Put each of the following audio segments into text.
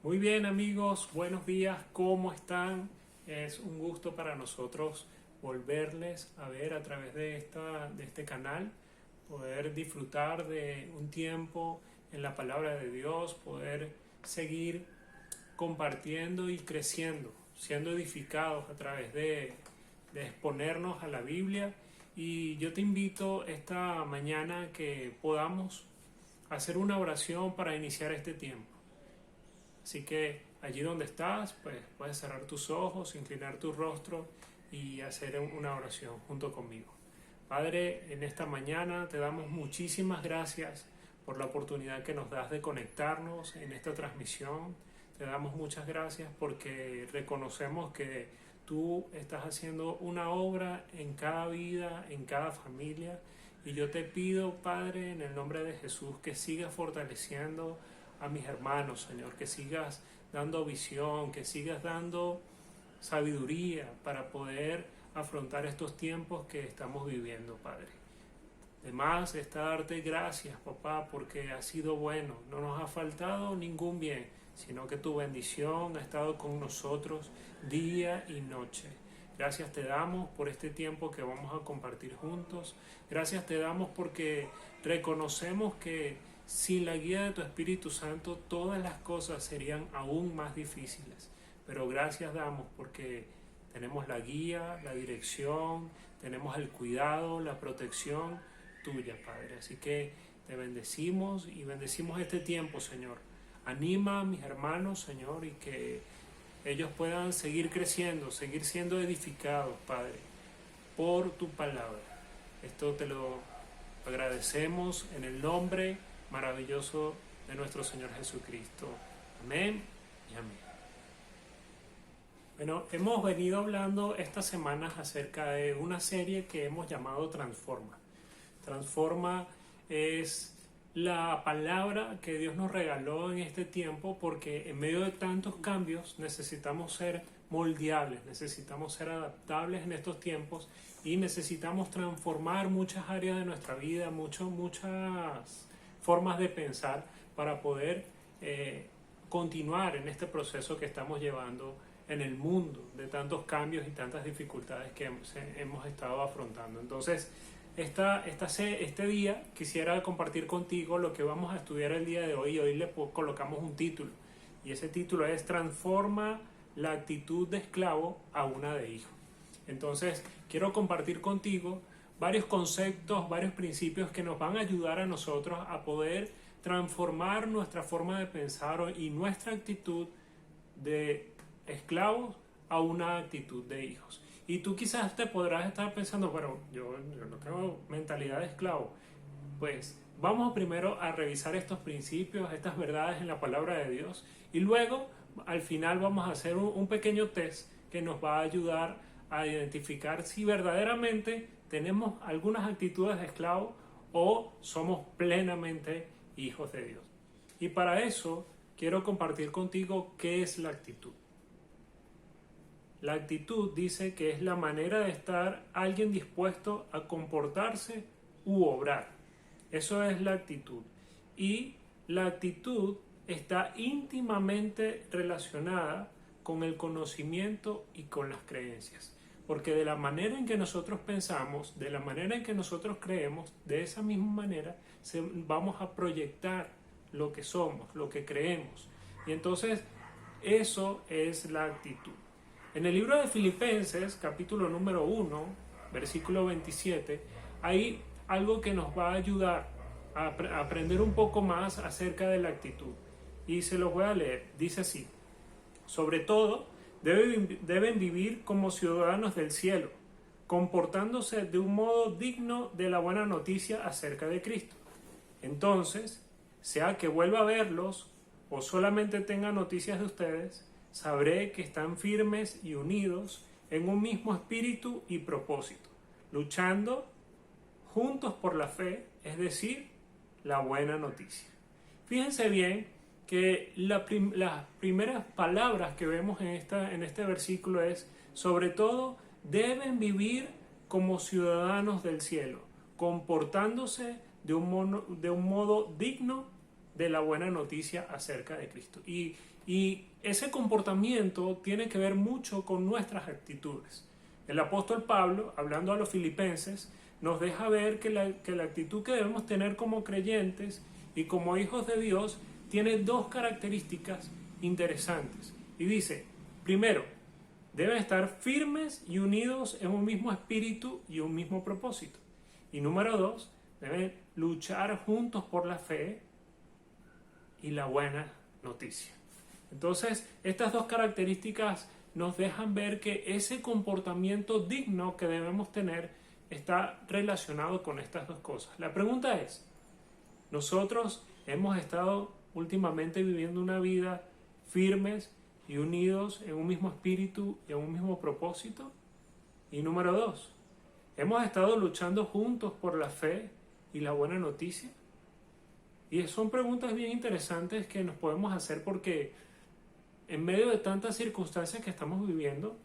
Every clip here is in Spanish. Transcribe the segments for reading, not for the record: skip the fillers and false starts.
Muy bien amigos, buenos días, ¿cómo están? Es un gusto para nosotros volverles a ver a través de este canal, poder disfrutar de un tiempo en la palabra de Dios, poder seguir compartiendo y creciendo, siendo edificados a través de exponernos a la Biblia. Y yo te invito esta mañana a que podamos hacer una oración para iniciar este tiempo. Así que allí donde estás, pues puedes cerrar tus ojos, inclinar tu rostro y hacer una oración junto conmigo. Padre, en esta mañana te damos muchísimas gracias por la oportunidad que nos das de conectarnos en esta transmisión. Te damos muchas gracias porque reconocemos que tú estás haciendo una obra en cada vida, en cada familia. Y yo te pido, Padre, en el nombre de Jesús, que sigas fortaleciendo a mis hermanos, Señor, que sigas dando visión, que sigas dando sabiduría para poder afrontar estos tiempos que estamos viviendo, Padre. Además está darte gracias, papá, porque has sido bueno, no nos ha faltado ningún bien, sino que tu bendición ha estado con nosotros día y noche. Gracias te damos por este tiempo que vamos a compartir juntos. Gracias te damos porque reconocemos que sin la guía de tu Espíritu Santo todas las cosas serían aún más difíciles. Pero gracias damos porque tenemos la guía, la dirección, tenemos el cuidado, la protección tuya, Padre. Así que te bendecimos y bendecimos este tiempo, Señor. Anima a mis hermanos, Señor, y que ellos puedan seguir creciendo, seguir siendo edificados, Padre, por tu palabra. Esto te lo agradecemos en el nombre maravilloso de nuestro Señor Jesucristo. Amén y amén. Bueno, hemos venido hablando estas semanas acerca de una serie que hemos llamado Transforma. Transforma es la palabra que Dios nos regaló en este tiempo porque en medio de tantos cambios necesitamos ser moldeables, necesitamos ser adaptables en estos tiempos y necesitamos transformar muchas áreas de nuestra vida, muchas formas de pensar para poder continuar en este proceso que estamos llevando en el mundo de tantos cambios y tantas dificultades que hemos estado afrontando. Entonces, este día quisiera compartir contigo lo que vamos a estudiar el día de hoy y hoy le colocamos un título y ese título es Transforma la actitud de esclavo a una de hijo. Entonces quiero compartir contigo varios conceptos, varios principios que nos van a ayudar a nosotros a poder transformar nuestra forma de pensar y nuestra actitud de esclavos a una actitud de hijos. Y tú quizás te podrás estar pensando, pero yo no tengo mentalidad de esclavo. Pues vamos primero a revisar estos principios, estas verdades en la palabra de Dios y luego al final vamos a hacer un pequeño test que nos va a ayudar a identificar si verdaderamente tenemos algunas actitudes de esclavo o somos plenamente hijos de Dios. Y para eso quiero compartir contigo qué es la actitud. La actitud dice que es la manera de estar alguien dispuesto a comportarse u obrar. Eso es la actitud. Y la actitud está íntimamente relacionada con el conocimiento y con las creencias. Porque de la manera en que nosotros pensamos, de la manera en que nosotros creemos, de esa misma manera vamos a proyectar lo que somos, lo que creemos. Y entonces eso es la actitud. En el libro de Filipenses, capítulo número 1, versículo 27, hay algo que nos va a ayudar a aprender un poco más acerca de la actitud. Y se los voy a leer. Dice así: sobre todo, deben vivir como ciudadanos del cielo, comportándose de un modo digno de la buena noticia acerca de Cristo. Entonces, sea que vuelva a verlos o solamente tenga noticias de ustedes, sabré que están firmes y unidos en un mismo espíritu y propósito, luchando juntos por la fe, es decir, la buena noticia. Fíjense bien que las primeras palabras que vemos en este versículo es, sobre todo, deben vivir como ciudadanos del cielo, comportándose de un modo digno de la buena noticia acerca de Cristo. Y ese comportamiento tiene que ver mucho con nuestras actitudes. El apóstol Pablo, hablando a los filipenses, nos deja ver que la actitud que debemos tener como creyentes y como hijos de Dios tiene dos características interesantes. Y dice, primero, deben estar firmes y unidos en un mismo espíritu y un mismo propósito. Y número dos, deben luchar juntos por la fe y la buena noticia. Entonces, estas dos características nos dejan ver que ese comportamiento digno que debemos tener está relacionado con estas dos cosas. La pregunta es, ¿nosotros hemos estado últimamente viviendo una vida firmes y unidos en un mismo espíritu y en un mismo propósito? Y número dos, ¿hemos estado luchando juntos por la fe y la buena noticia? Y son preguntas bien interesantes que nos podemos hacer porque en medio de tantas circunstancias que estamos viviendo,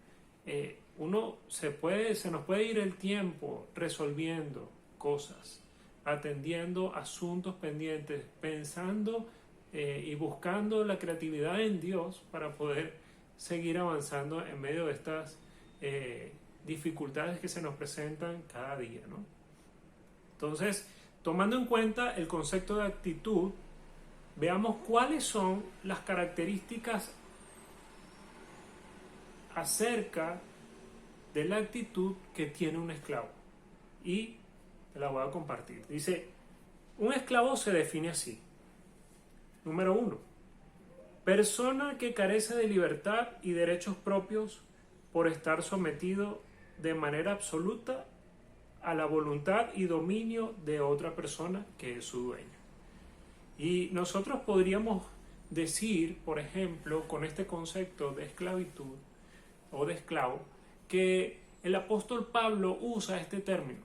se nos puede ir el tiempo resolviendo cosas, atendiendo asuntos pendientes, pensando y buscando la creatividad en Dios para poder seguir avanzando en medio de estas dificultades que se nos presentan cada día, ¿no? Entonces, tomando en cuenta el concepto de actitud, veamos cuáles son las características acerca de la actitud que tiene un esclavo. Y te la voy a compartir. Dice, un esclavo se define así. Número 1. Persona que carece de libertad y derechos propios por estar sometido de manera absoluta a la voluntad y dominio de otra persona que es su dueño. Y nosotros podríamos decir, por ejemplo, con este concepto de esclavitud o de esclavo, que el apóstol Pablo usa este término.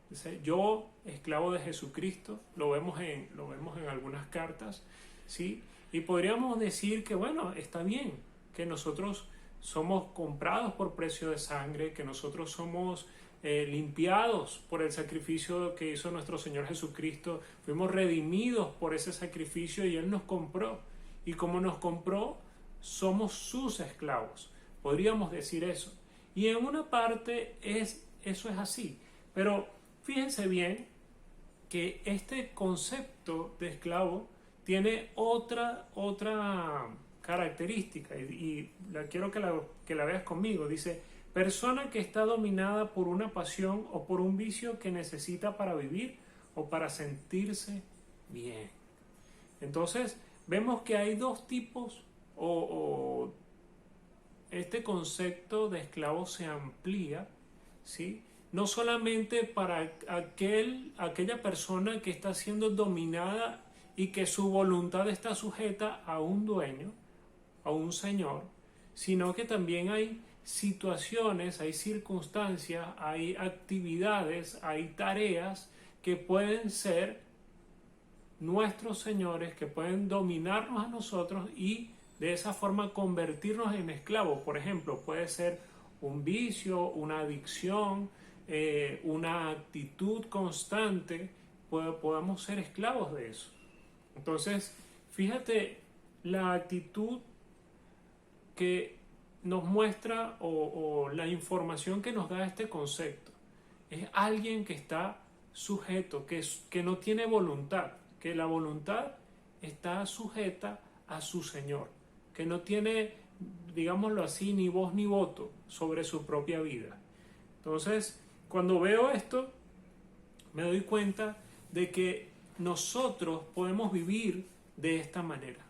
Dice, yo, esclavo de Jesucristo, lo vemos en algunas cartas, ¿sí? Y podríamos decir que, bueno, está bien, que nosotros somos comprados por precio de sangre, que nosotros somos limpiados por el sacrificio que hizo nuestro Señor Jesucristo, fuimos redimidos por ese sacrificio y Él nos compró. Y como nos compró, somos sus esclavos. Podríamos decir eso. Y en una parte eso es así. Pero fíjense bien que este concepto de esclavo tiene otra característica y quiero que la veas conmigo. Dice, persona que está dominada por una pasión o por un vicio que necesita para vivir o para sentirse bien. Entonces, vemos que hay dos tipos o este concepto de esclavo se amplía, ¿sí? No solamente para aquella persona que está siendo dominada y que su voluntad está sujeta a un dueño, a un señor, sino que también hay situaciones, hay circunstancias, hay actividades, hay tareas que pueden ser nuestros señores, que pueden dominarnos a nosotros y de esa forma convertirnos en esclavos. Por ejemplo, puede ser un vicio, una adicción, una actitud constante, podemos ser esclavos de eso. Entonces, fíjate la actitud que nos muestra o la información que nos da este concepto. Es alguien que está sujeto, que no tiene voluntad, que la voluntad está sujeta a su Señor, que no tiene, digámoslo así, ni voz ni voto sobre su propia vida. Entonces, cuando veo esto, me doy cuenta de que nosotros podemos vivir de esta manera.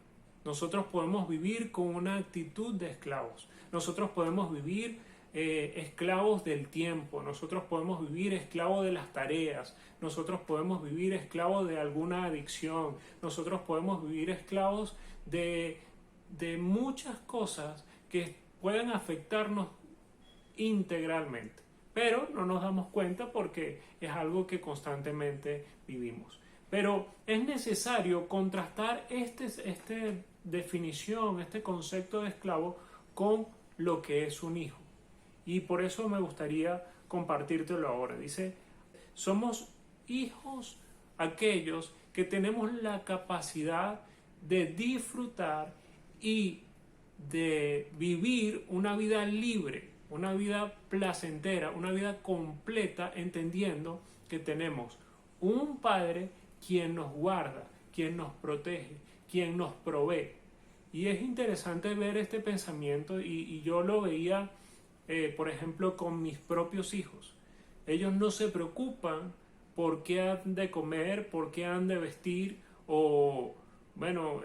Nosotros podemos vivir con una actitud de esclavos. Nosotros podemos vivir esclavos del tiempo. Nosotros podemos vivir esclavos de las tareas. Nosotros podemos vivir esclavos de alguna adicción. Nosotros podemos vivir esclavos de muchas cosas que pueden afectarnos integralmente. Pero no nos damos cuenta porque es algo que constantemente vivimos. Pero es necesario contrastar esta definición, este concepto de esclavo con lo que es un hijo. Y por eso me gustaría compartírtelo ahora. Dice, somos hijos aquellos que tenemos la capacidad de disfrutar y de vivir una vida libre, una vida placentera, una vida completa, entendiendo que tenemos un Padre quien nos guarda, quien nos protege, quien nos provee. Y es interesante ver este pensamiento y yo lo veía, por ejemplo, con mis propios hijos. Ellos no se preocupan por qué han de comer, por qué han de vestir, o bueno,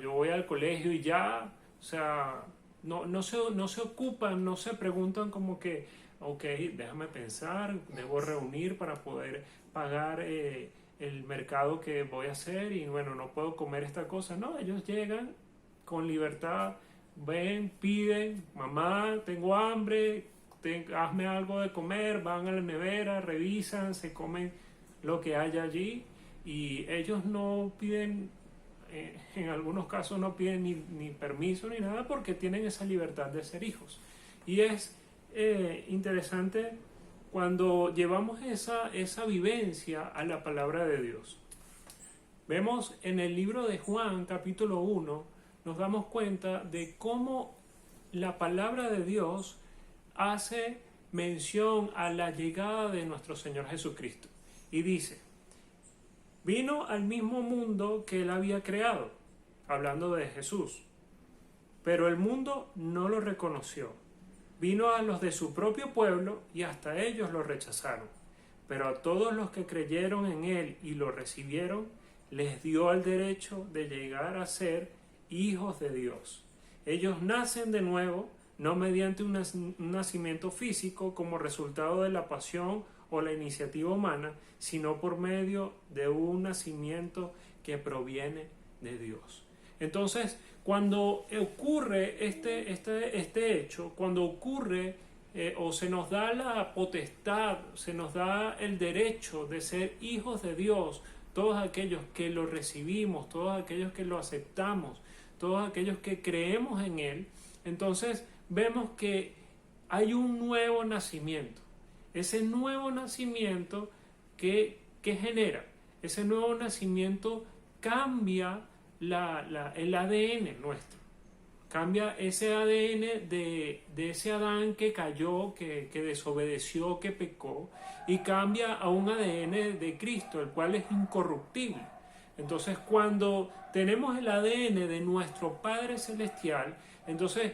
yo voy al colegio y ya, o sea, no se ocupan, no se preguntan como que, ok, déjame pensar, debo reunir para poder pagar el mercado que voy a hacer y bueno, no puedo comer esta cosa. No, ellos llegan con libertad, ven, piden, mamá, tengo hambre, hazme algo de comer, van a la nevera, revisan, se comen lo que haya allí y ellos no piden, en algunos casos no piden ni permiso ni nada porque tienen esa libertad de ser hijos. Y es interesante cuando llevamos esa vivencia a la palabra de Dios. Vemos en el libro de Juan, capítulo 1, nos damos cuenta de cómo la palabra de Dios hace mención a la llegada de nuestro Señor Jesucristo. Y dice, vino al mismo mundo que Él había creado, hablando de Jesús, pero el mundo no lo reconoció. Vino a los de su propio pueblo y hasta ellos lo rechazaron. Pero a todos los que creyeron en Él y lo recibieron, les dio el derecho de llegar a ser hijos de Dios. Ellos nacen de nuevo, no mediante un nacimiento físico como resultado de la pasión o la iniciativa humana, sino por medio de un nacimiento que proviene de Dios. Entonces, cuando ocurre este hecho, cuando ocurre o se nos da la potestad, se nos da el derecho de ser hijos de Dios, todos aquellos que lo recibimos, todos aquellos que lo aceptamos, todos aquellos que creemos en Él, entonces vemos que hay un nuevo nacimiento. Ese nuevo nacimiento que genera, ese nuevo nacimiento cambia el ADN nuestro, cambia ese ADN de ese Adán que cayó, que desobedeció, que pecó, y cambia a un ADN de Cristo, el cual es incorruptible. Entonces, cuando tenemos el ADN de nuestro Padre Celestial, entonces,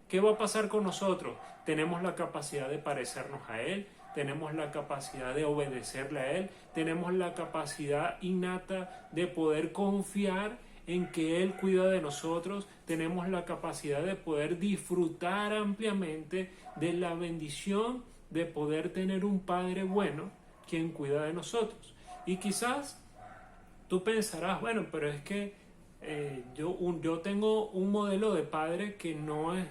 ¿qué va a pasar con nosotros? Tenemos la capacidad de parecernos a Él, tenemos la capacidad de obedecerle a Él, tenemos la capacidad innata de poder confiar en que Él cuida de nosotros, tenemos la capacidad de poder disfrutar ampliamente de la bendición de poder tener un Padre bueno quien cuida de nosotros. Y quizás tú pensarás, bueno, pero es que yo tengo un modelo de padre que no es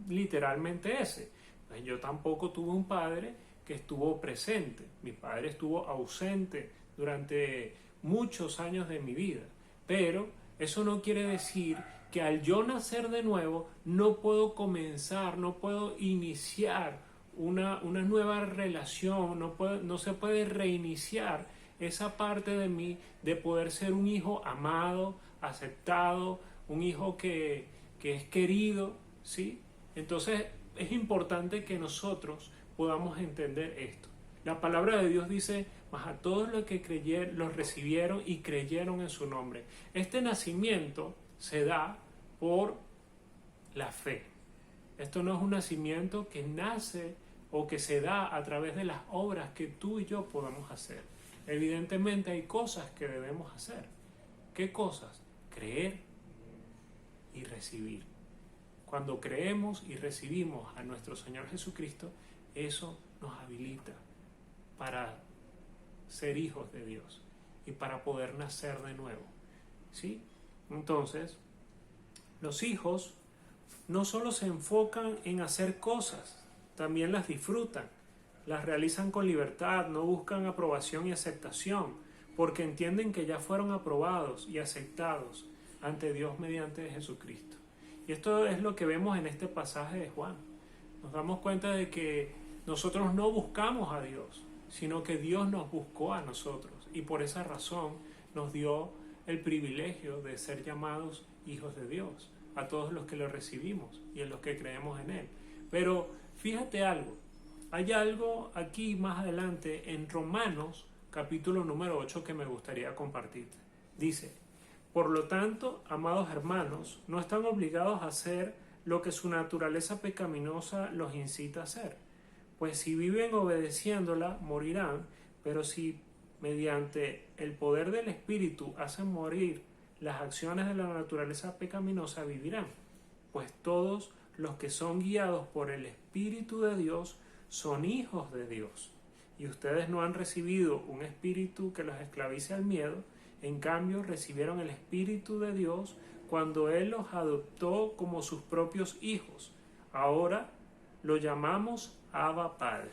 literalmente ese. Pues yo tampoco tuve un padre que estuvo presente. Mi padre estuvo ausente durante muchos años de mi vida. Pero eso no quiere decir que al yo nacer de nuevo no puedo comenzar, no puedo iniciar una nueva relación, no se puede reiniciar esa parte de mí de poder ser un hijo amado, aceptado, un hijo que es querido, ¿sí? Entonces es importante que nosotros podamos entender esto. La palabra de Dios dice, mas a todos los que creyeron, los recibieron y creyeron en su nombre. Este nacimiento se da por la fe. Esto no es un nacimiento que nace o que se da a través de las obras que tú y yo podamos hacer. Evidentemente hay cosas que debemos hacer. ¿Qué cosas? Creer y recibir. Cuando creemos y recibimos a nuestro Señor Jesucristo, eso nos habilita para ser hijos de Dios y para poder nacer de nuevo, ¿sí? Entonces, los hijos no solo se enfocan en hacer cosas, también las disfrutan, las realizan con libertad, no buscan aprobación y aceptación, porque entienden que ya fueron aprobados y aceptados ante Dios mediante Jesucristo. Y esto es lo que vemos en este pasaje de Juan. Nos damos cuenta de que nosotros no buscamos a Dios, sino que Dios nos buscó a nosotros y por esa razón nos dio el privilegio de ser llamados hijos de Dios, a todos los que lo recibimos y en los que creemos en Él. Pero fíjate algo, hay algo aquí más adelante en Romanos capítulo número 8 que me gustaría compartirte. Dice: por lo tanto, amados hermanos, no están obligados a hacer lo que su naturaleza pecaminosa los incita a hacer, pues si viven obedeciéndola, morirán, pero si mediante el poder del Espíritu hacen morir las acciones de la naturaleza pecaminosa, vivirán. Pues todos los que son guiados por el Espíritu de Dios son hijos de Dios. Y ustedes no han recibido un espíritu que los esclavice al miedo, en cambio recibieron el Espíritu de Dios cuando Él los adoptó como sus propios hijos. Ahora lo llamamos Abba Padre.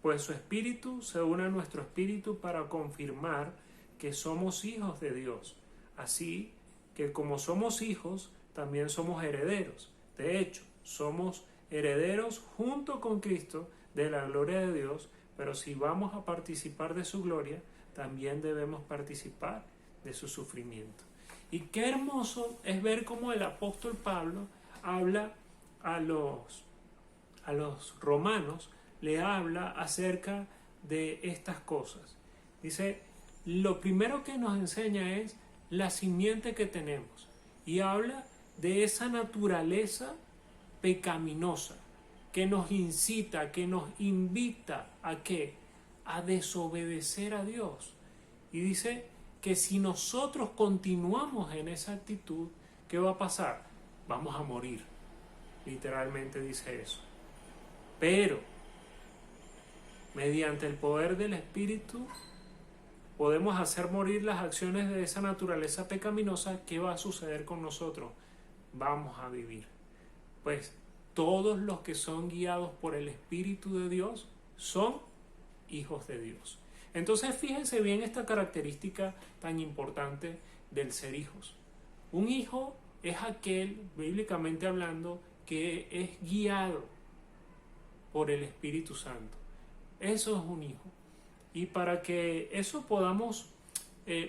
Pues su Espíritu se une a nuestro espíritu para confirmar que somos hijos de Dios. Así que como somos hijos, también somos herederos. De hecho, somos herederos junto con Cristo de la gloria de Dios, pero si vamos a participar de su gloria, también debemos participar de su sufrimiento. Y qué hermoso es ver cómo el apóstol Pablo habla a los romanos, le habla acerca de estas cosas. Dice, lo primero que nos enseña es la simiente que tenemos y habla de esa naturaleza pecaminosa que nos incita, que nos invita a ¿qué? A desobedecer a Dios. Y dice que si nosotros continuamos en esa actitud, ¿qué va a pasar? Vamos a morir. Literalmente dice eso. Pero mediante el poder del Espíritu podemos hacer morir las acciones de esa naturaleza pecaminosa. ¿Qué va a suceder con nosotros? Vamos a vivir. Pues todos los que son guiados por el Espíritu de Dios son hijos de Dios. Entonces fíjense bien esta característica tan importante del ser hijos. Un hijo es aquel, bíblicamente hablando, que es guiado por el Espíritu Santo. Eso es un hijo. Y para que eso podamos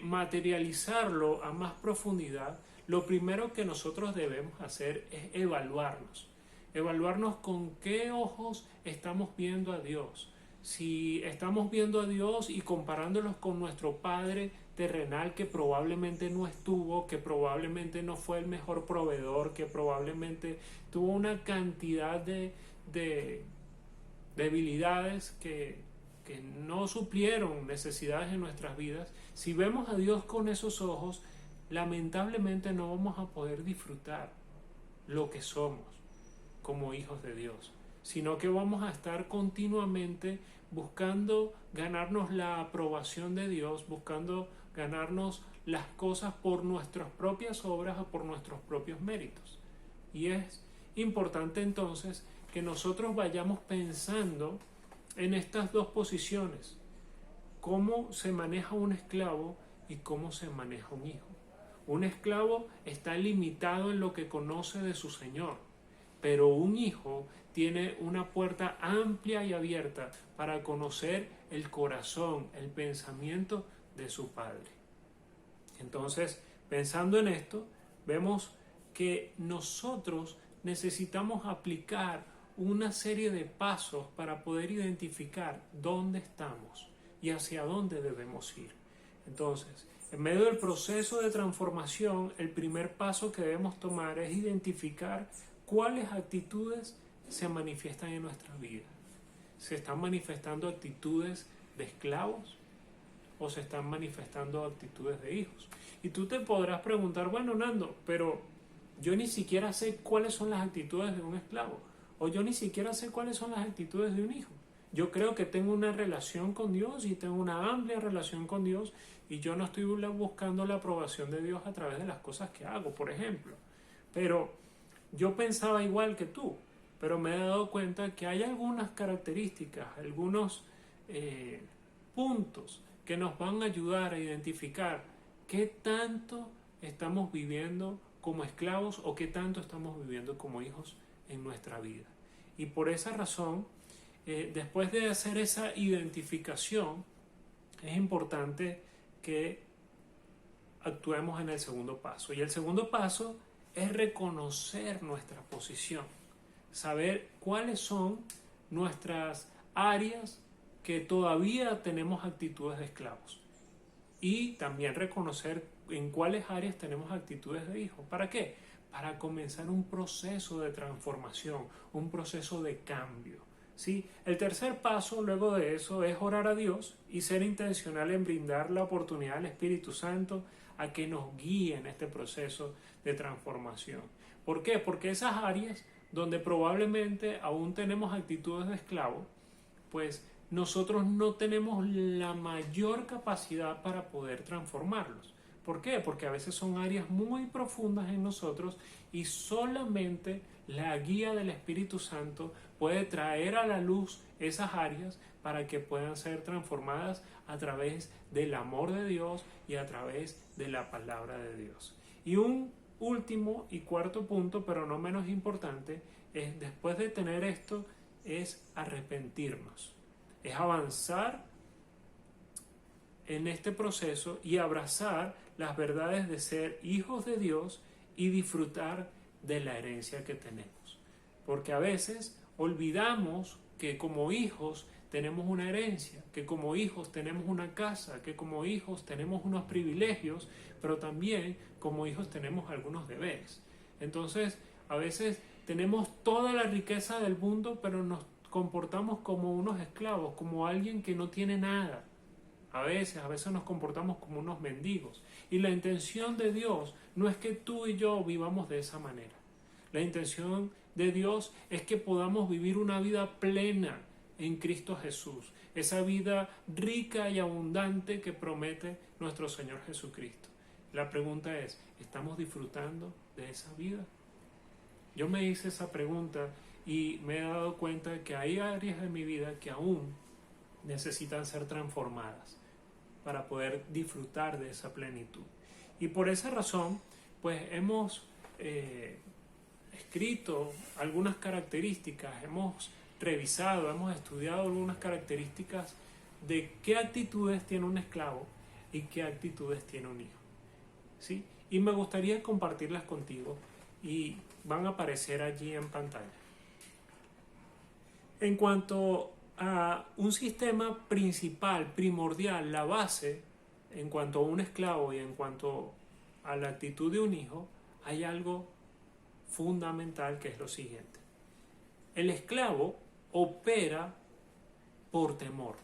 materializarlo a más profundidad, lo primero que nosotros debemos hacer es evaluarnos. Evaluarnos con qué ojos estamos viendo a Dios. Si estamos viendo a Dios y comparándolos con nuestro Padre terrenal que probablemente no estuvo, que probablemente no fue el mejor proveedor, que probablemente tuvo una cantidad de debilidades que no suplieron necesidades en nuestras vidas. Si vemos a Dios con esos ojos, lamentablemente no vamos a poder disfrutar lo que somos como hijos de Dios, sino que vamos a estar continuamente buscando ganarnos la aprobación de Dios, buscando ganarnos las cosas por nuestras propias obras o por nuestros propios méritos. Y es importante entonces que nosotros vayamos pensando en estas dos posiciones, cómo se maneja un esclavo y cómo se maneja un hijo. Un esclavo está limitado en lo que conoce de su señor, pero un hijo tiene una puerta amplia y abierta para conocer el corazón, el pensamiento de su padre. Entonces, pensando en esto, vemos que nosotros necesitamos aplicar una serie de pasos para poder identificar dónde estamos y hacia dónde debemos ir. Entonces, en medio del proceso de transformación, el primer paso que debemos tomar es identificar cuáles actitudes se manifiestan en nuestra vida. ¿Se están manifestando actitudes de esclavos o se están manifestando actitudes de hijos? Y tú te podrás preguntar, bueno, Nando, pero yo ni siquiera sé cuáles son las actitudes de un esclavo, o yo ni siquiera sé cuáles son las actitudes de un hijo. Yo creo que tengo una relación con Dios y tengo una amplia relación con Dios y yo no estoy buscando la aprobación de Dios a través de las cosas que hago, por ejemplo. Pero yo pensaba igual que tú, pero me he dado cuenta que hay algunas características, algunos puntos que nos van a ayudar a identificar qué tanto estamos viviendo como esclavos o qué tanto estamos viviendo como hijos en nuestra vida. Y por esa razón después de hacer esa identificación, es importante que actuemos en el segundo paso. Y el segundo paso es reconocer nuestra posición, saber cuáles son nuestras áreas que todavía tenemos actitudes de esclavos y también reconocer en cuáles áreas tenemos actitudes de hijos. ¿Para qué? Para comenzar un proceso de transformación, un proceso de cambio. ¿Sí? El tercer paso luego de eso es orar a Dios y ser intencional en brindar la oportunidad al Espíritu Santo a que nos guíe en este proceso de transformación. ¿Por qué? Porque esas áreas donde probablemente aún tenemos actitudes de esclavo, pues nosotros no tenemos la mayor capacidad para poder transformarlos. ¿Por qué? Porque a veces son áreas muy profundas en nosotros y solamente la guía del Espíritu Santo puede traer a la luz esas áreas para que puedan ser transformadas a través del amor de Dios y a través de la palabra de Dios. Y un último y cuarto punto, pero no menos importante, es después de tener esto, es arrepentirnos. Es avanzar en este proceso y abrazar las verdades de ser hijos de Dios y disfrutar de la herencia que tenemos. Porque a veces olvidamos que como hijos tenemos una herencia, que como hijos tenemos una casa, que como hijos tenemos unos privilegios, pero también como hijos tenemos algunos deberes. Entonces, a veces tenemos toda la riqueza del mundo, pero nos comportamos como unos esclavos, como alguien que no tiene nada. A veces nos comportamos como unos mendigos. Y la intención de Dios no es que tú y yo vivamos de esa manera. La intención de Dios es que podamos vivir una vida plena en Cristo Jesús. Esa vida rica y abundante que promete nuestro Señor Jesucristo. La pregunta es, ¿estamos disfrutando de esa vida? Yo me hice esa pregunta y me he dado cuenta de que hay áreas de mi vida que aún necesitan ser transformadas para poder disfrutar de esa plenitud. Y por esa razón, pues hemos escrito algunas características, hemos revisado, hemos estudiado algunas características de qué actitudes tiene un esclavo y qué actitudes tiene un hijo. ¿Sí? Y me gustaría compartirlas contigo y van a aparecer allí en pantalla. En cuanto a un sistema principal, primordial, la base, en cuanto a un esclavo y en cuanto a la actitud de un hijo, hay algo fundamental que es lo siguiente. El esclavo opera por temor.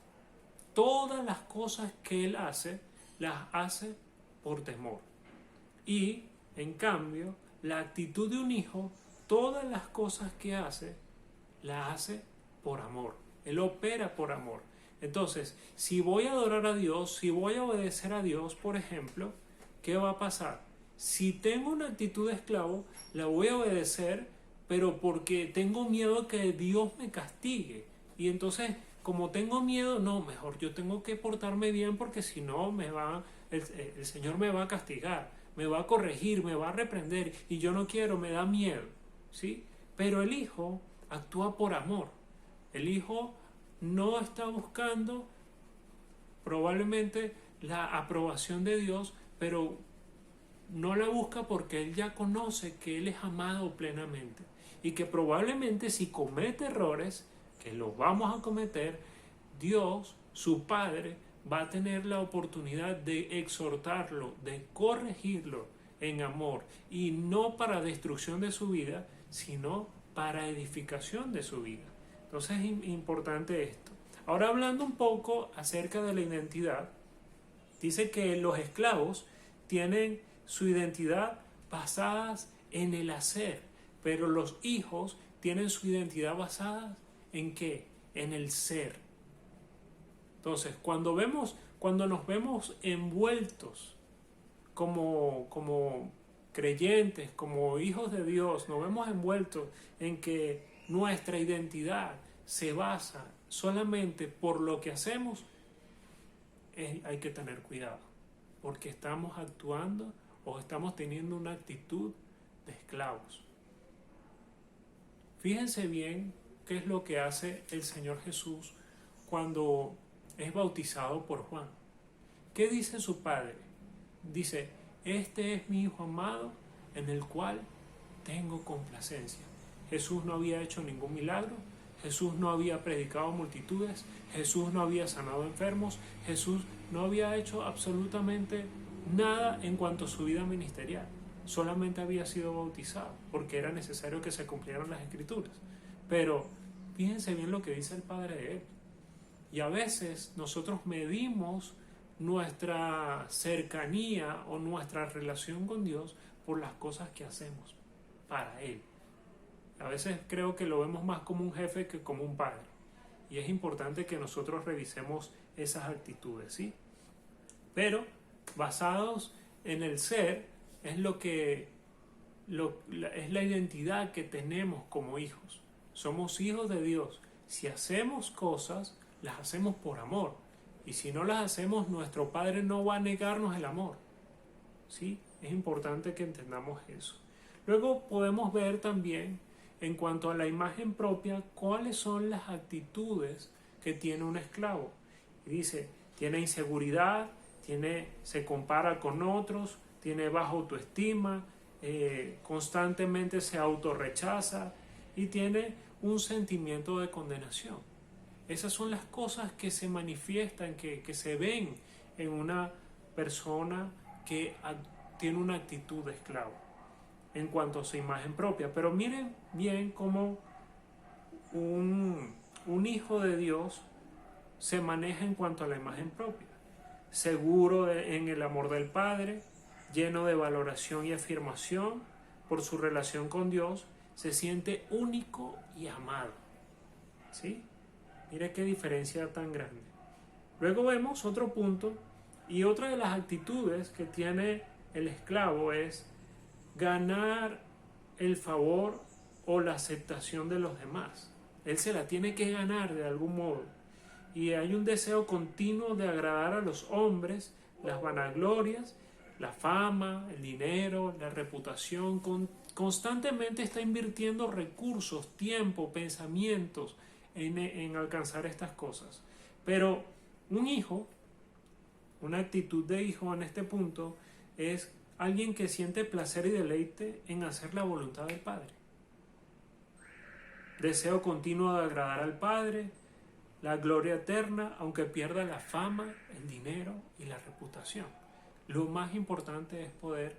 Todas las cosas que él hace, las hace por temor. Y, en cambio, la actitud de un hijo, todas las cosas que hace, las hace por amor. Él opera por amor. Entonces, si voy a adorar a Dios, si voy a obedecer a Dios, por ejemplo, ¿qué va a pasar? Si tengo una actitud de esclavo, la voy a obedecer, pero porque tengo miedo que Dios me castigue. Y entonces, como tengo miedo, no, mejor yo tengo que portarme bien porque si no, el Señor me va a castigar, me va a corregir, me va a reprender y yo no quiero, me da miedo. ¿Sí? Pero el hijo actúa por amor. El hijo no está buscando probablemente la aprobación de Dios, pero no la busca porque él ya conoce que él es amado plenamente y que probablemente si comete errores, que los vamos a cometer, Dios, su Padre, va a tener la oportunidad de exhortarlo, de corregirlo en amor y no para destrucción de su vida, sino para edificación de su vida. Entonces es importante esto. Ahora hablando un poco acerca de la identidad, dice que los esclavos tienen su identidad basada en el hacer, pero los hijos tienen su identidad basada ¿en qué? En el ser. Entonces, cuando nos vemos envueltos como creyentes, como hijos de Dios, nos vemos envueltos en que nuestra identidad se basa solamente por lo que hacemos, hay que tener cuidado, porque estamos actuando o estamos teniendo una actitud de esclavos. Fíjense bien qué es lo que hace el Señor Jesús cuando es bautizado por Juan. ¿Qué dice su Padre? Dice, este es mi Hijo amado en el cual tengo complacencia. Jesús no había hecho ningún milagro, Jesús no había predicado a multitudes, Jesús no había sanado enfermos, Jesús no había hecho absolutamente nada en cuanto a su vida ministerial. Solamente había sido bautizado porque era necesario que se cumplieran las escrituras. Pero fíjense bien lo que dice el Padre de él. Y a veces nosotros medimos nuestra cercanía o nuestra relación con Dios por las cosas que hacemos para Él. A veces creo que lo vemos más como un jefe que como un padre. Y es importante que nosotros revisemos esas actitudes, ¿sí? Pero basados en el ser es es la identidad que tenemos como hijos. Somos hijos de Dios. Si hacemos cosas, las hacemos por amor. Y si no las hacemos, nuestro Padre no va a negarnos el amor. ¿Sí? Es importante que entendamos eso. Luego podemos ver también, en cuanto a la imagen propia, cuáles son las actitudes que tiene un esclavo. Y dice, tiene inseguridad, se compara con otros, tiene baja autoestima, constantemente se autorrechaza y tiene un sentimiento de condenación. Esas son las cosas que se manifiestan, que se ven en una persona que tiene una actitud de esclavo en cuanto a su imagen propia. Pero miren bien cómo un hijo de Dios se maneja en cuanto a la imagen propia. Seguro en el amor del Padre, lleno de valoración y afirmación por su relación con Dios, se siente único y amado. ¿Sí? Mira qué diferencia tan grande. Luego vemos otro punto, y otra de las actitudes que tiene el esclavo es ganar el favor o la aceptación de los demás. Él se la tiene que ganar de algún modo. Y hay un deseo continuo de agradar a los hombres, las vanaglorias, la fama, el dinero, la reputación. Constantemente está invirtiendo recursos, tiempo, pensamientos en alcanzar estas cosas. Pero un hijo, una actitud de hijo en este punto, es alguien que siente placer y deleite en hacer la voluntad del Padre. Deseo continuo de agradar al Padre, la gloria eterna, aunque pierda la fama, el dinero y la reputación. Lo más importante es poder,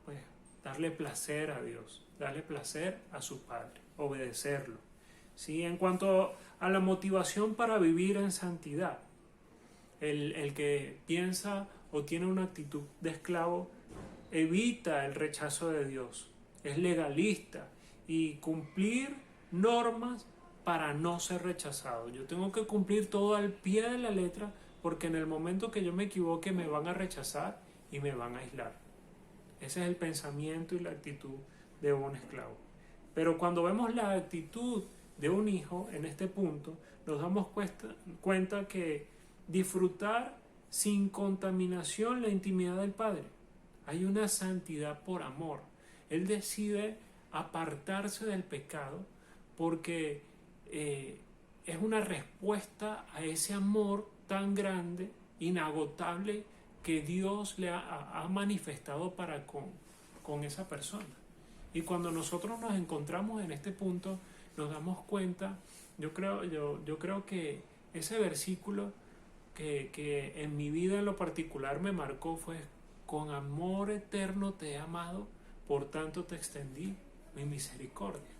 pues, darle placer a Dios, darle placer a su Padre, obedecerlo. ¿Sí? En cuanto a la motivación para vivir en santidad, el que piensa o tiene una actitud de esclavo evita el rechazo de Dios, es legalista y cumplir normas para no ser rechazado. Yo tengo que cumplir todo al pie de la letra porque en el momento que yo me equivoque me van a rechazar y me van a aislar. Ese es el pensamiento y la actitud de un esclavo. Pero cuando vemos la actitud de un hijo en este punto, nos damos cuenta que disfrutar sin contaminación la intimidad del Padre. Hay una santidad por amor. Él decide apartarse del pecado porque es una respuesta a ese amor tan grande, inagotable, que Dios le ha manifestado para con esa persona. Y cuando nosotros nos encontramos en este punto, nos damos cuenta, yo creo que ese versículo que en mi vida en lo particular me marcó fue: con amor eterno te he amado, por tanto te extendí mi misericordia.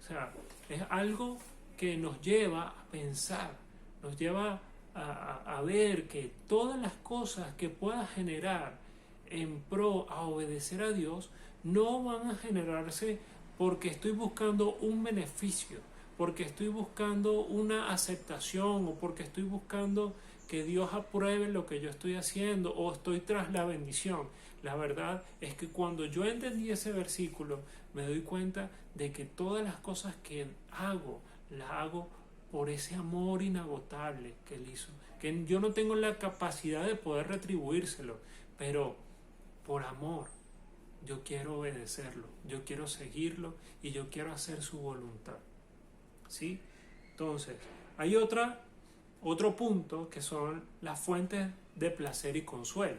O sea, es algo que nos lleva a pensar, nos lleva a ver que todas las cosas que pueda generar en pro a obedecer a Dios no van a generarse porque estoy buscando un beneficio, porque estoy buscando una aceptación o porque estoy buscando que Dios apruebe lo que yo estoy haciendo o estoy tras la bendición. La verdad es que cuando yo entendí ese versículo me doy cuenta de que todas las cosas que hago, las hago por ese amor inagotable que Él hizo, que yo no tengo la capacidad de poder retribuírselo, pero por amor yo quiero obedecerlo, yo quiero seguirlo y yo quiero hacer su voluntad. ¿sí? Entonces, hay otro punto que son las fuentes de placer y consuelo.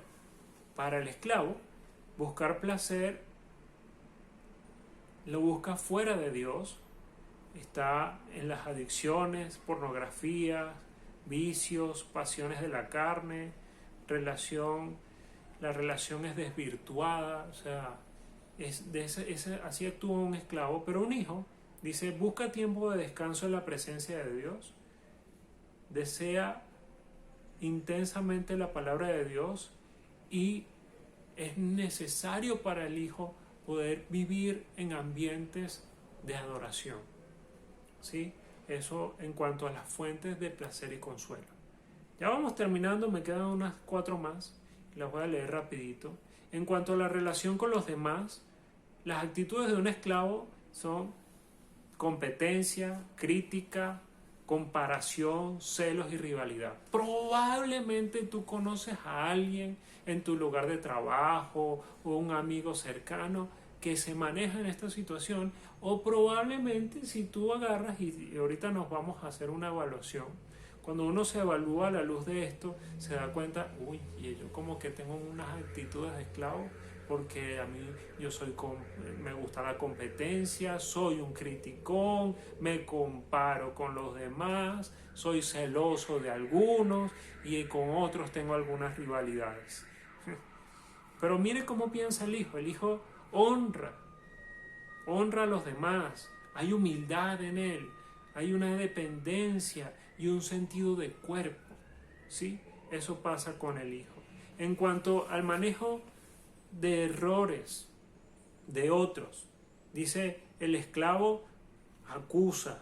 Para el esclavo, buscar placer lo busca fuera de Dios, está en las adicciones, pornografía, vicios, pasiones de la carne, la relación es desvirtuada, o sea, así actúa un esclavo, pero un hijo dice, busca tiempo de descanso en la presencia de Dios, desea intensamente la palabra de Dios y es necesario para el hijo poder vivir en ambientes de adoración, ¿sí? Eso en cuanto a las fuentes de placer y consuelo. Ya vamos terminando, me quedan unas 4 más, las voy a leer rapidito. En cuanto a la relación con los demás, las actitudes de un esclavo son competencia, crítica, comparación, celos y rivalidad. Probablemente tú conoces a alguien en tu lugar de trabajo o un amigo cercano que se maneja en esta situación, o probablemente si tú agarras, y ahorita nos vamos a hacer una evaluación, cuando uno se evalúa a la luz de esto, se da cuenta, uy, y yo como que tengo unas actitudes de esclavo, porque a mí me gusta la competencia, soy un criticón, me comparo con los demás, soy celoso de algunos y con otros tengo algunas rivalidades. Pero mire cómo piensa el hijo honra a los demás, hay humildad en él, hay una dependencia y un sentido de cuerpo, ¿sí? Eso pasa con el hijo. En cuanto al manejo de errores de otros, dice el esclavo acusa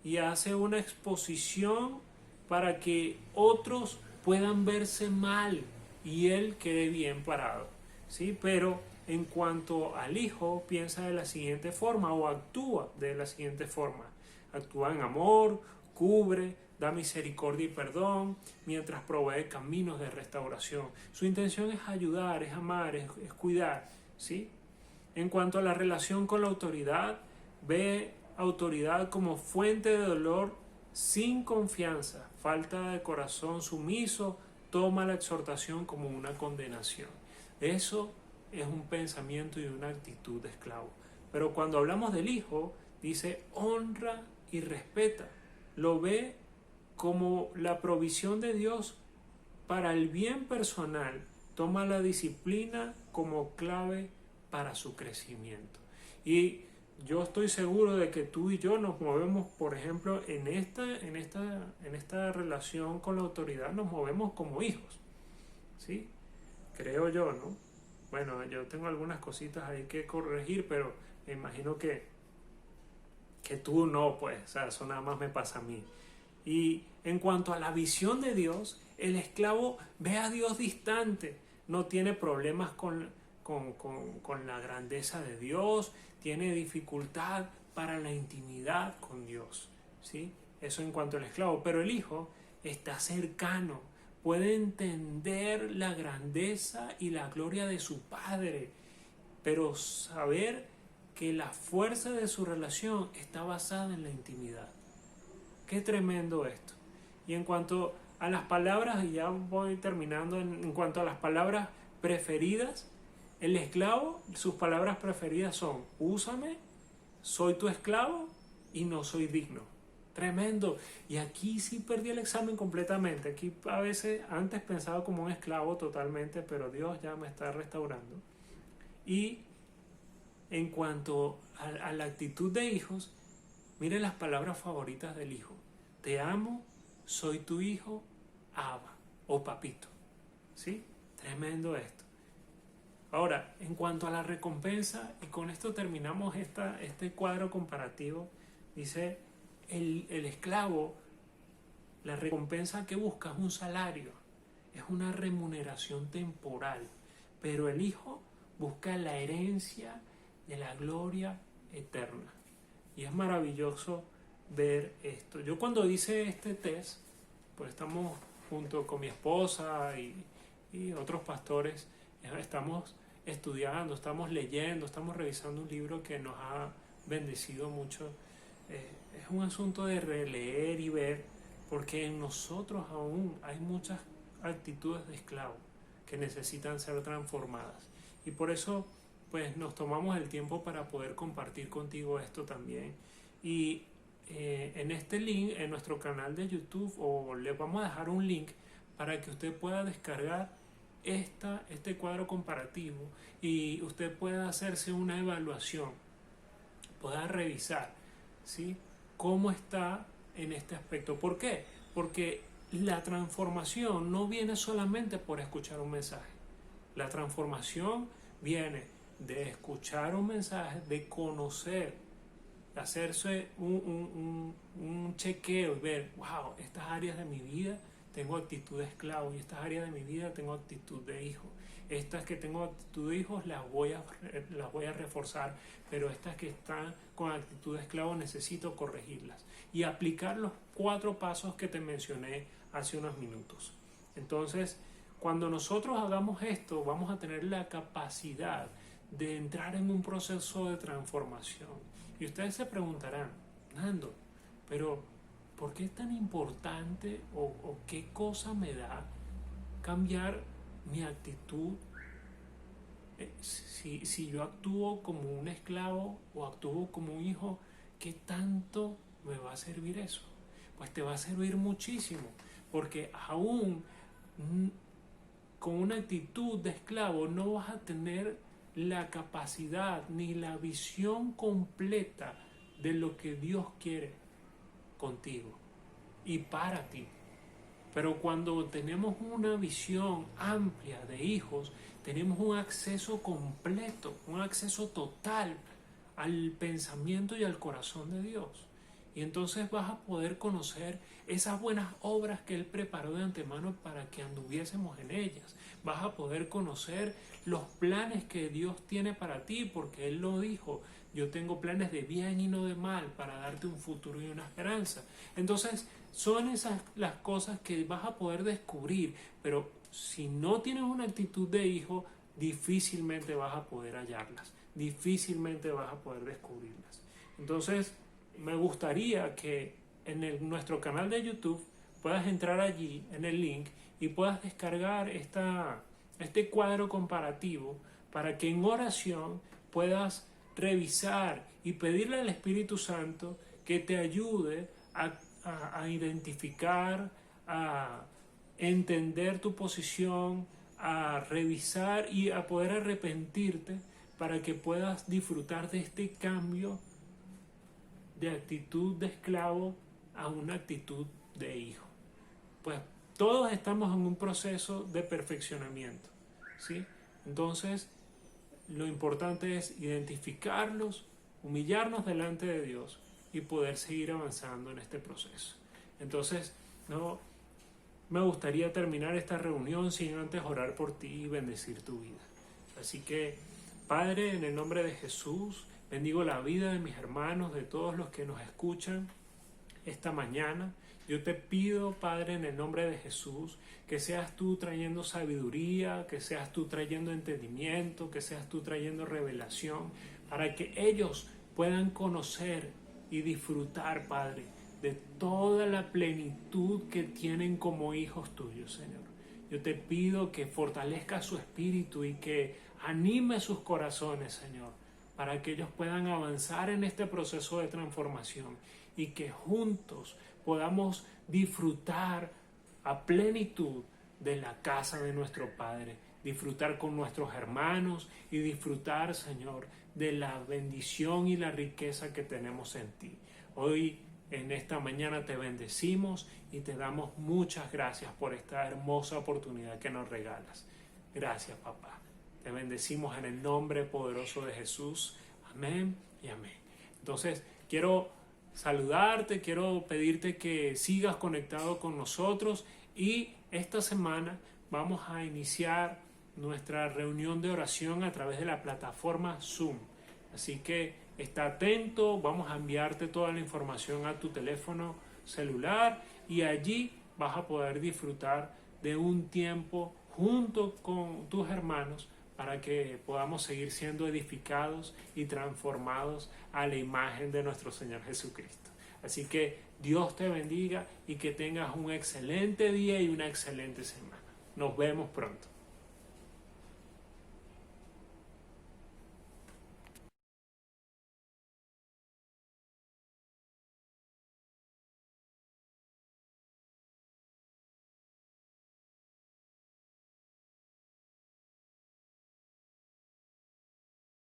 y hace una exposición para que otros puedan verse mal y él quede bien parado, ¿sí? Pero en cuanto al hijo, piensa de la siguiente forma o actúa de la siguiente forma. Actúa en amor, cubre, da misericordia y perdón, mientras provee caminos de restauración. Su intención es ayudar, es amar, es cuidar, ¿sí? En cuanto a la relación con la autoridad, ve autoridad como fuente de dolor sin confianza, falta de corazón sumiso, toma la exhortación como una condenación. Eso es un pensamiento y una actitud de esclavo. Pero cuando hablamos del hijo, dice honra y respeta. Lo ve como la provisión de Dios para el bien personal. Toma la disciplina como clave para su crecimiento. Y yo estoy seguro de que tú y yo nos movemos, por ejemplo, en esta relación con la autoridad, nos movemos como hijos, ¿sí? Creo yo, ¿no? Bueno, yo tengo algunas cositas ahí que corregir, pero me imagino que tú no, pues, o sea, eso nada más me pasa a mí. Y en cuanto a la visión de Dios, el esclavo ve a Dios distante, no tiene problemas con la grandeza de Dios, tiene dificultad para la intimidad con Dios, ¿sí? Eso en cuanto al esclavo, pero el hijo está cercano, puede entender la grandeza y la gloria de su padre, pero saber que la fuerza de su relación está basada en la intimidad. Qué tremendo esto. Y en cuanto a las palabras, y ya voy terminando, en cuanto a las palabras preferidas, el esclavo, sus palabras preferidas son: úsame, soy tu esclavo y no soy digno. Tremendo. Y aquí sí perdí el examen completamente. Aquí a veces antes pensaba como un esclavo totalmente, pero Dios ya me está restaurando. Y en cuanto a la actitud de hijos, mire las palabras favoritas del hijo: te amo, soy tu hijo, Abba o papito. ¿Sí? Tremendo esto. Ahora, en cuanto a la recompensa, y con esto terminamos este cuadro comparativo, dice el esclavo, la recompensa que busca es un salario, es una remuneración temporal, pero el hijo busca la herencia de la gloria eterna. Y es maravilloso ver esto. Yo cuando hice este test, pues estamos junto con mi esposa y otros pastores, estamos estudiando, estamos leyendo, estamos revisando un libro que nos ha bendecido mucho Es un asunto de releer y ver, porque en nosotros aún hay muchas actitudes de esclavo que necesitan ser transformadas. Y por eso pues nos tomamos el tiempo para poder compartir contigo esto también. Y en este link, en nuestro canal de YouTube, o le vamos a dejar un link para que usted pueda descargar este cuadro comparativo y usted pueda hacerse una evaluación, pueda revisar, ¿sí?, cómo está en este aspecto. ¿Por qué? Porque la transformación no viene solamente por escuchar un mensaje. La transformación viene de escuchar un mensaje, de conocer, de hacerse un chequeo y ver, wow, estas áreas de mi vida tengo actitud de esclavo y estas áreas de mi vida tengo actitud de hijo. Estas que tengo actitud de hijos las voy a reforzar, pero estas que están con actitud de esclavo necesito corregirlas. Y aplicar los 4 pasos que te mencioné hace unos minutos. Entonces, cuando nosotros hagamos esto, vamos a tener la capacidad de entrar en un proceso de transformación. Y ustedes se preguntarán, Nando, pero ¿por qué es tan importante o qué cosa me da cambiar mi actitud si yo actúo como un esclavo o actúo como un hijo? ¿Qué tanto me va a servir eso? Pues te va a servir muchísimo, porque aún con una actitud de esclavo no vas a tener la capacidad ni la visión completa de lo que Dios quiere contigo y para ti. Pero cuando tenemos una visión amplia de hijos, tenemos un acceso completo, un acceso total al pensamiento y al corazón de Dios. Y entonces vas a poder conocer esas buenas obras que Él preparó de antemano para que anduviésemos en ellas. Vas a poder conocer los planes que Dios tiene para ti, porque Él lo dijo: yo tengo planes de bien y no de mal, para darte un futuro y una esperanza. Entonces, son esas las cosas que vas a poder descubrir, pero si no tienes una actitud de hijo, difícilmente vas a poder hallarlas, difícilmente vas a poder descubrirlas. Entonces, me gustaría que en nuestro canal de YouTube puedas entrar allí en el link y puedas descargar este cuadro comparativo para que en oración puedas revisar y pedirle al Espíritu Santo que te ayude a identificar, a entender tu posición, a revisar y a poder arrepentirte para que puedas disfrutar de este cambio de actitud de esclavo a una actitud de hijo. Pues todos estamos en un proceso de perfeccionamiento, ¿sí? Entonces, lo importante es identificarlos, humillarnos delante de Dios y poder seguir avanzando en este proceso. Entonces, no me gustaría terminar esta reunión sin antes orar por ti y bendecir tu vida. Así que, Padre, en el nombre de Jesús, bendigo la vida de mis hermanos, de todos los que nos escuchan esta mañana. Yo te pido, Padre, en el nombre de Jesús, que seas tú trayendo sabiduría, que seas tú trayendo entendimiento, que seas tú trayendo revelación, para que ellos puedan conocer y disfrutar, Padre, de toda la plenitud que tienen como hijos tuyos, Señor. Yo te pido que fortalezca su espíritu y que anime sus corazones, Señor, para que ellos puedan avanzar en este proceso de transformación y que juntos podamos disfrutar a plenitud de la casa de nuestro Padre, disfrutar con nuestros hermanos y disfrutar, Señor, de la bendición y la riqueza que tenemos en ti. Hoy, en esta mañana, te bendecimos y te damos muchas gracias por esta hermosa oportunidad que nos regalas. Gracias, papá. Te bendecimos en el nombre poderoso de Jesús. Amén y amén. Entonces, quiero saludarte, quiero pedirte que sigas conectado con nosotros y esta semana vamos a iniciar nuestra reunión de oración a través de la plataforma Zoom. Así que está atento, vamos a enviarte toda la información a tu teléfono celular y allí vas a poder disfrutar de un tiempo junto con tus hermanos para que podamos seguir siendo edificados y transformados a la imagen de nuestro Señor Jesucristo. Así que Dios te bendiga y que tengas un excelente día y una excelente semana. Nos vemos pronto.